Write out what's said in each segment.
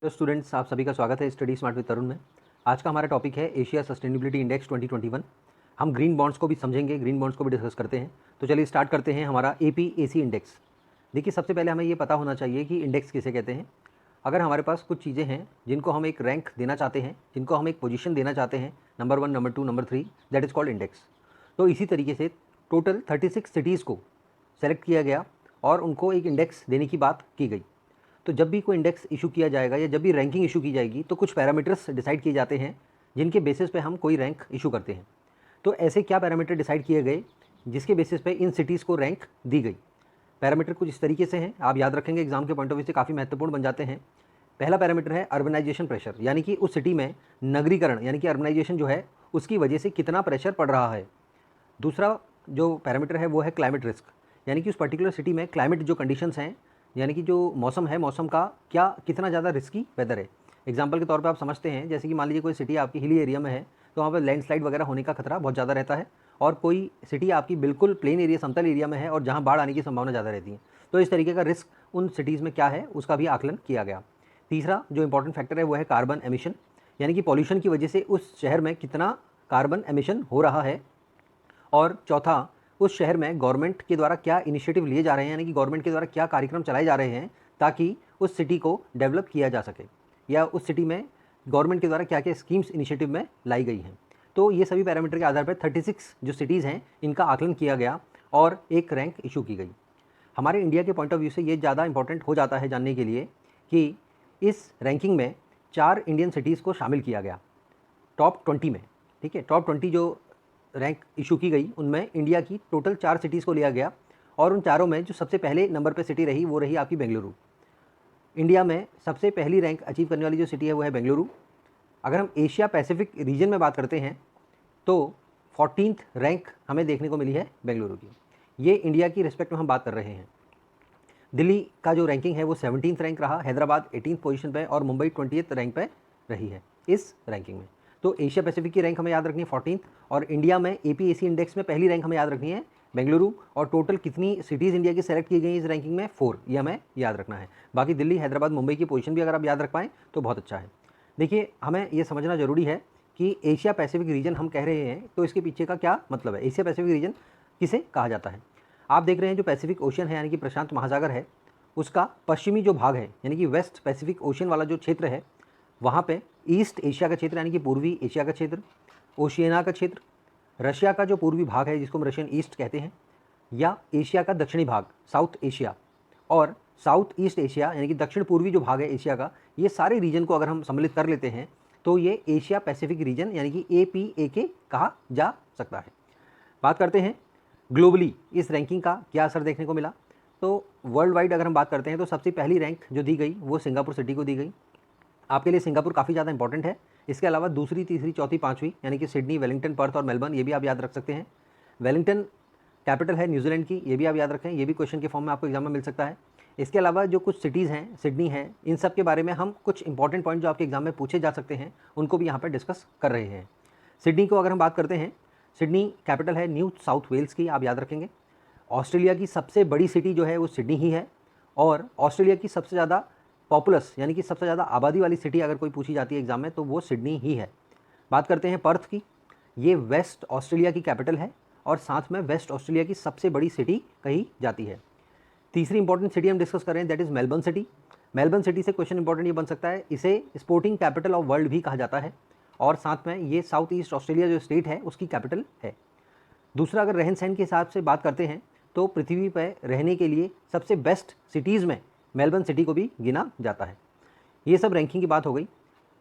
तो स्टूडेंट्स, आप सभी का स्वागत है स्टडी स्मार्ट विद तरुण में। आज का हमारा टॉपिक है एशिया सस्टेनेबिलिटी इंडेक्स 2021। हम ग्रीन बॉन्ड्स को भी समझेंगे, ग्रीन बॉन्ड्स को भी डिस्कस करते हैं। तो चलिए स्टार्ट करते हैं हमारा एपीएसी इंडेक्स। देखिए, सबसे पहले हमें ये पता होना चाहिए कि इंडेक्स किसे कहते हैं। अगर हमारे पास कुछ चीज़ें हैं जिनको हम एक रैंक देना चाहते हैं, जिनको हम एक पोजीशन देना चाहते हैं, number 1, number 2, number 3, that is called index. तो इसी तरीके से टोटल 36 सिटीज़ को सेलेक्ट किया गया और उनको एक इंडेक्स देने की बात की गई। तो जब भी कोई इंडेक्स इशू किया जाएगा या जब भी रैंकिंग इशू की जाएगी तो कुछ पैरामीटर्स डिसाइड किए जाते हैं जिनके बेसिस पे हम कोई रैंक इशू करते हैं। तो ऐसे क्या पैरामीटर डिसाइड किए गए जिसके बेसिस पे इन सिटीज़ को रैंक दी गई। पैरामीटर कुछ इस तरीके से हैं, आप याद रखेंगे, एग्जाम के पॉइंट ऑफ व्यू से काफ़ी महत्वपूर्ण बन जाते हैं। पहला पैरामीटर है अर्बनाइजेशन प्रेशर, यानी कि उस सिटी में नगरीकरण यानी कि अर्बनाइजेशन जो है उसकी वजह से कितना प्रेशर पड़ रहा है। दूसरा जो पैरामीटर है वो है क्लाइमेट रिस्क, यानी कि उस पर्टिकुलर सिटी में क्लाइमेट जो कंडीशंस हैं, यानी कि जो मौसम है, मौसम का क्या कितना ज़्यादा रिस्की वेदर है। एग्जाम्पल के तौर पे आप समझते हैं, जैसे कि मान लीजिए कोई सिटी आपकी हिली एरिया में है तो वहाँ पर लैंडस्लाइड वगैरह होने का खतरा बहुत ज़्यादा रहता है, और कोई सिटी आपकी बिल्कुल प्लेन एरिया, समतल एरिया में है और जहाँ बाढ़ आने की संभावना ज़्यादा रहती है। तो इस तरीके का रिस्क उन सिटीज़ में क्या है उसका भी आकलन किया गया। तीसरा जो इंपॉर्टेंट फैक्टर है वो है कार्बन एमिशन, यानी कि पॉल्यूशन की वजह से उस शहर में कितना कार्बन एमिशन हो रहा है। और चौथा, उस शहर में गवर्नमेंट के द्वारा क्या इनिशिएटिव लिए जा रहे हैं, यानी कि गवर्नमेंट के द्वारा क्या कार्यक्रम चलाए जा रहे हैं ताकि उस सिटी को डेवलप किया जा सके, या उस सिटी में गवर्नमेंट के द्वारा क्या क्या स्कीम्स इनिशिएटिव में लाई गई हैं। तो ये सभी पैरामीटर के आधार पर 36 जो सिटीज़ हैं इनका आकलन किया गया और एक रैंक इशू की गई। हमारे इंडिया के पॉइंट ऑफ व्यू से ये ज़्यादा इंपॉर्टेंट हो जाता है जानने के लिए कि इस रैंकिंग में 4 इंडियन सिटीज़ को शामिल किया गया टॉप 20 में। ठीक है, टॉप 20 जो रैंक इशू की गई उनमें इंडिया की टोटल 4 सिटीज़ को लिया गया, और उन चारों में जो सबसे पहले नंबर पे सिटी रही वो रही आपकी बेंगलुरु। इंडिया में सबसे पहली रैंक अचीव करने वाली जो सिटी है वो है बेंगलुरु। अगर हम एशिया पैसिफिक रीजन में बात करते हैं तो 14th रैंक हमें देखने को मिली है बेंगलुरु की। ये इंडिया की रिस्पेक्ट में हम बात कर रहे हैं। दिल्ली का जो रैंकिंग है वो 17th रैंक रहा, हैदराबाद 18th पोजीशन पे और मुंबई 20th रैंक पे रही है इस रैंकिंग में। तो एशिया पैसिफिक की रैंक हमें याद रखनी है 14th, और इंडिया में एपीएसी इंडेक्स में पहली रैंक हमें याद रखनी है बेंगलुरु। और टोटल कितनी सिटीज़ इंडिया की सेलेक्ट की गई इस रैंकिंग में, 4, ये हमें याद रखना है। बाकी दिल्ली, हैदराबाद, मुंबई की पोजीशन भी अगर आप याद रख पाएँ तो बहुत अच्छा है। देखिए, हमें ये समझना जरूरी है कि एशिया पैसिफिक रीजन हम कह रहे हैं तो इसके पीछे का क्या मतलब है, एशिया पैसिफिक रीजन किसे कहा जाता है। आप देख रहे हैं जो पैसिफिक ओशन है यानी कि प्रशांत महासागर है, उसका पश्चिमी जो भाग है यानी कि वेस्ट पैसिफिक ओशन वाला जो क्षेत्र है, वहाँ पे ईस्ट एशिया का क्षेत्र यानी कि पूर्वी एशिया का क्षेत्र, ओशियाना का क्षेत्र, रशिया का जो पूर्वी भाग है जिसको हम रशियन ईस्ट कहते हैं, या एशिया का दक्षिणी भाग साउथ एशिया, और साउथ ईस्ट एशिया यानी कि दक्षिण पूर्वी जो भाग है एशिया का, ये सारे रीजन को अगर हम सम्मिलित कर लेते हैं तो ये एशिया पैसिफिक रीजन यानी कि APAK कहा जा सकता है। बात करते हैं ग्लोबली इस रैंकिंग का क्या असर देखने को मिला। तो वर्ल्ड वाइड अगर हम बात करते हैं तो सबसे पहली रैंक जो दी गई वो सिंगापुर सिटी को दी गई। आपके लिए सिंगापुर काफ़ी ज़्यादा इंपॉर्टेंट है। इसके अलावा दूसरी, तीसरी, चौथी, पाँचवीं यानी कि सिडनी, वेलिंगटन, पर्थ और मेलबर्न, ये भी आप याद रख सकते हैं। वेलिंगटन कैपिटल है न्यूजीलैंड की, ये भी आप याद रखें, ये भी क्वेश्चन के फॉर्म में आपको एग्जाम में मिल सकता है। इसके अलावा जो कुछ सिटीज़ हैं, सिडनी है, इन सब के बारे में हम कुछ इंपॉर्टेंट पॉइंट जो आपके एग्जाम में पूछे जा सकते हैं उनको भी यहाँ पर डिस्कस कर रहे हैं। सिडनी को अगर हम बात करते हैं, सिडनी कैपिटल है न्यू साउथ वेल्स की, आप याद रखेंगे। ऑस्ट्रेलिया की सबसे बड़ी सिटी जो है वो सिडनी ही है, और ऑस्ट्रेलिया की सबसे ज़्यादा पॉपुलस यानी कि सबसे ज़्यादा आबादी वाली सिटी अगर कोई पूछी जाती है एग्जाम में तो वो सिडनी ही है। बात करते हैं पर्थ की, ये वेस्ट ऑस्ट्रेलिया की कैपिटल है और साथ में वेस्ट ऑस्ट्रेलिया की सबसे बड़ी सिटी कही जाती है। तीसरी इंपॉर्टेंट सिटी हम डिस्कस कर रहे हैं, that is Melbourne city. Melbourne city से क्वेश्चन इंपॉर्टेंट ये बन सकता है, इसे स्पोर्टिंग कैपिटल ऑफ वर्ल्ड भी कहा जाता है, और साथ में ये साउथ ईस्ट ऑस्ट्रेलिया जो स्टेट है उसकी कैपिटल है। दूसरा, अगर रहन सहन के हिसाब से बात करते हैं तो पृथ्वी पर रहने के लिए सबसे बेस्ट सिटीज़ में मेलबर्न सिटी को भी गिना जाता है। ये सब रैंकिंग की बात हो गई।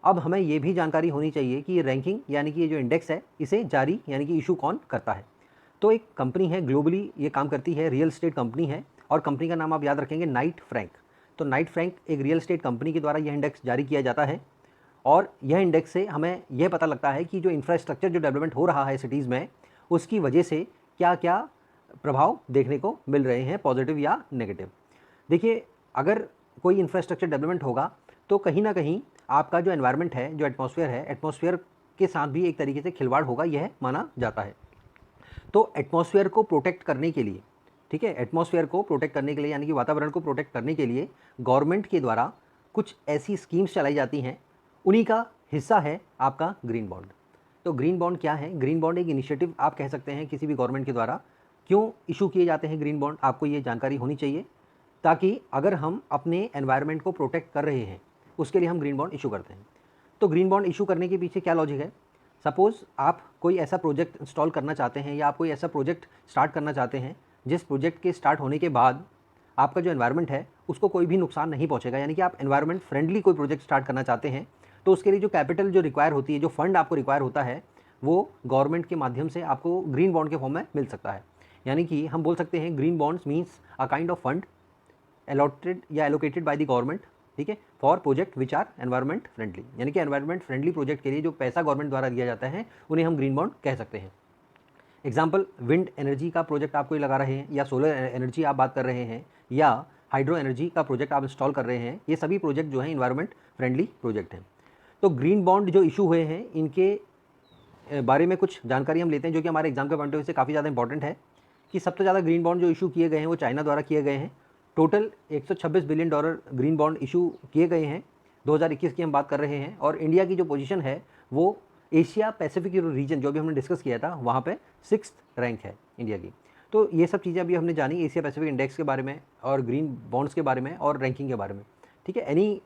अब हमें ये भी जानकारी होनी चाहिए कि ये रैंकिंग यानी कि ये जो इंडेक्स है इसे जारी यानी कि इशू कौन करता है। तो एक कंपनी है, ग्लोबली ये काम करती है, रियल एस्टेट कंपनी है, और कंपनी का नाम आप याद रखेंगे नाइट फ्रैंक। तो नाइट फ्रैंक एक रियल एस्टेट कंपनी के द्वारा यह इंडेक्स जारी किया जाता है, और यह इंडेक्स से हमें यह पता लगता है कि जो इंफ्रास्ट्रक्चर जो डेवलपमेंट हो रहा है सिटीज़ में उसकी वजह से क्या क्या प्रभाव देखने को मिल रहे हैं, पॉजिटिव या नेगेटिव। देखिए, अगर कोई इंफ्रास्ट्रक्चर डेवलपमेंट होगा तो कहीं ना कहीं आपका जो एनवायरनमेंट है, जो एटमॉस्फेयर है, एटमॉस्फेयर के साथ भी एक तरीके से खिलवाड़ होगा, यह माना जाता है। तो एटमॉस्फेयर को प्रोटेक्ट करने के लिए, ठीक है, एटमॉस्फेयर को प्रोटेक्ट करने के लिए यानी कि वातावरण को प्रोटेक्ट करने के लिए गवर्नमेंट के द्वारा कुछ ऐसी स्कीम्स चलाई जाती हैं, उन्हीं का हिस्सा है आपका ग्रीन बॉन्ड। तो ग्रीन बॉन्ड क्या है? ग्रीन बॉन्ड एक इनिशिएटिव आप कह सकते हैं किसी भी गवर्नमेंट के द्वारा। क्यों इशू किए जाते हैं ग्रीन बॉन्ड, आपको ये जानकारी होनी चाहिए, ताकि अगर हम अपने एनवायरनमेंट को प्रोटेक्ट कर रहे हैं उसके लिए हम ग्रीन बॉन्ड इशू करते हैं। तो ग्रीन बॉन्ड इशू करने के पीछे क्या लॉजिक है? सपोज़ आप कोई ऐसा प्रोजेक्ट इंस्टॉल करना चाहते हैं या आप कोई ऐसा प्रोजेक्ट स्टार्ट करना चाहते हैं जिस प्रोजेक्ट के स्टार्ट होने के बाद आपका जो एनवायरनमेंट है उसको कोई भी नुकसान नहीं पहुंचेगा, यानी कि आप एनवायरनमेंट फ्रेंडली कोई प्रोजेक्ट स्टार्ट करना चाहते हैं, तो उसके लिए जो कैपिटल जो रिक्वायर होती है, जो फंड आपको रिक्वायर होता है, वो गवर्नमेंट के माध्यम से आपको ग्रीन बॉन्ड के फॉर्म में मिल सकता है। यानी कि हम बोल सकते हैं green bonds means a kind of fund allotted या एलोकेटेड बाय द गवर्नमेंट, ठीक है, for project which are environment friendly. यानी कि एनवायरनमेंट फ्रेंडली प्रोजेक्ट के लिए जो पैसा गवर्नमेंट द्वारा दिया जाता है उन्हें हम ग्रीन बॉन्ड कह सकते हैं। एग्जाम्पल, विंड एनर्जी का प्रोजेक्ट आप कोई लगा रहे हैं, या सोलर एनर्जी आप बात कर रहे हैं, या हाइड्रो एनर्जी का प्रोजेक्ट आप इंस्टॉल कर रहे हैं, ये सभी प्रोजेक्ट जो हैं इन्वायरमेंट फ्रेंडली प्रोजेक्ट हैं। तो ग्रीन बॉन्ड जो इशू हुए हैं इनके बारे में कुछ जानकारी हम लेते हैं, जो कि हमारे एग्जाम के पॉइंट ऑफ व्यू से काफ़ी ज़्यादा इंपॉर्टेंट है। कि सबसे ज़्यादा ग्रीन बॉन्ड जो इशू किए गए हैं वो चाइना द्वारा किए गए हैं। Total $126 billion green bond issue किए गए हैं, 2021 की हम बात कर रहे हैं। और इंडिया की जो पोजीशन है वो एशिया पैसिफिक रीजन जो भी हमने डिस्कस किया था वहाँ पे 6th रैंक है इंडिया की। तो ये सब चीज़ें अभी हमने जानी एशिया पैसिफिक इंडेक्स के बारे में और ग्रीन बॉन्ड्स के बारे में और रैंकिंग के बारे में, ठीक है। एनी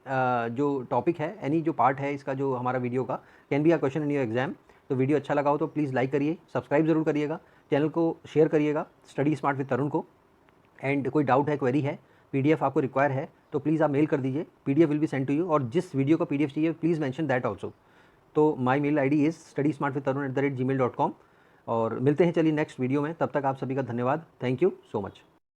जो टॉपिक है, एनी जो पार्ट है इसका जो हमारा वीडियो का can be a question in your exam. तो वीडियो अच्छा लगा हो तो प्लीज़ लाइक करिए, सब्सक्राइब जरूर करिएगा, चैनल को शेयर करिएगा स्टडी स्मार्ट विद तरुण को। एंड कोई डाउट है, क्वेरी है, पीडीएफ आपको रिक्वायर है तो प्लीज़ आप मेल कर दीजिए, PDF will be send to you. और जिस वीडियो का पीडीएफ चाहिए प्लीज़ मेंशन दैट आल्सो। तो my mail ID is studysmartwithtarun@gmail.com। और मिलते हैं चलिए नेक्स्ट वीडियो में, तब तक आप सभी का धन्यवाद। Thank you so much.